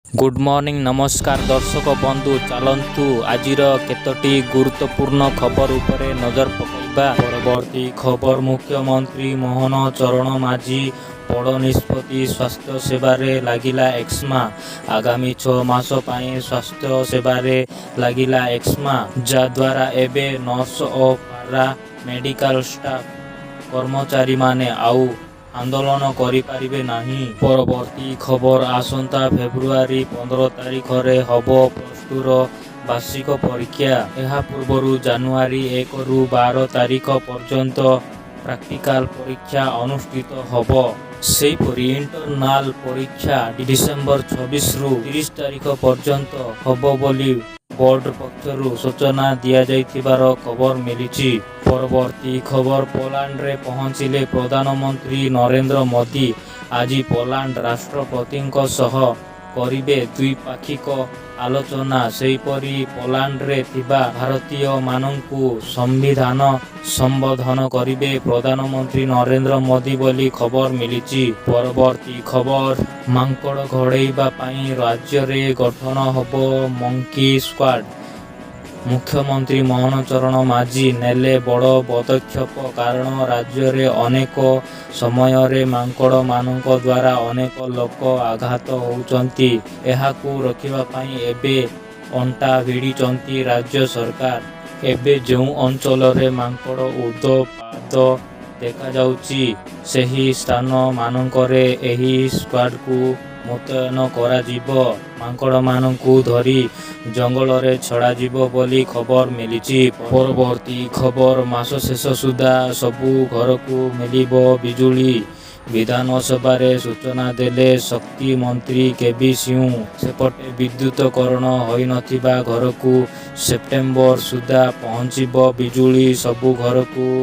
Good morning नमस्कार दर्शक बंधु चलतु आजिर केतोटी गुरुत्वपूर्ण खबर उपरे नजर पकाइबा। परवर्ती खबर मुख्यमंत्री मोहन चरण माझी बड़ निष्पत्ति स्वास्थ्य सेवारे लागिला एक्समा। आगामी 6 मास पाए स्वास्थ्य सेवारे लागिला एक्समा जद्वारा एबे नर्स और पारा मेडिकल स्टाफ कर्मचारी माने आउ आंदोलन करिपारिबे नाही। परवर्ती खबर आसंता फेब्रुआरी 15 तारिख रे हबो प्लस 2 रो वार्षिक परीक्षा। एहा पूर्वरु जानुआरी 1 रु 12 तारिख पर्यंत प्रैक्टिकल परीक्षा अनुष्ठित हबो। सेहीपरि इंटरनाल परीक्षा डिसेम्बर 26 रु 30 तारिख पर्यंत हबो बोली बोर्ड पक्षरु सूचना दिया जाइथिबार खबर मिलिछि। परवर्ती खबर पोलैंड रे पहुंचिले प्रधानमंत्री नरेंद्र मोदी। आज पोलैंड राष्ट्रपतिଙ୍କ सह करिबे द्विपाक्षिक आलोचना। सेहीपरि पोलैंड रे थिबा भारतीय माननकु संविधान संबोधन करिबे प्रधानमंत्री नरेंद्र मोदी बोली खबर मिलिछि। परवर्ती खबर मांकड़ घोड़ेइबा पई राज्य रे गठन हबो मंकी स्क्वाड। मुख्यमंत्री मोहन चरण माझी नेले बड़ पदक्षेप कारण राज्य रे अनेक समय रे मांकड़ मानक द्वारा अनेक लोक आघात होउचंती। एहाकू रखिबा पई एबे अंटा भिड़िचंती राज्य सरकार। एबे जो अंचल रे मांकड़ उदपाद देखा जाउची सेही स्थान मानकरे एही स्क्वाड को मुतयन करा जीवो। मांकड़ मानकू धरी जंगल रे छड़ा जीवो बोली खबर मिलिछि। परवर्ती खबर मास शेष सुधा सबु घर को मिलिबो बिजुली। विधानसभा रे सूचना देले शक्ति मंत्री केबी सिंह। सेपटे विद्युतकरण होई नथिबा घर को सेप्टेम्बर सुधा पहुंचिबो बिजुली। सबु घर को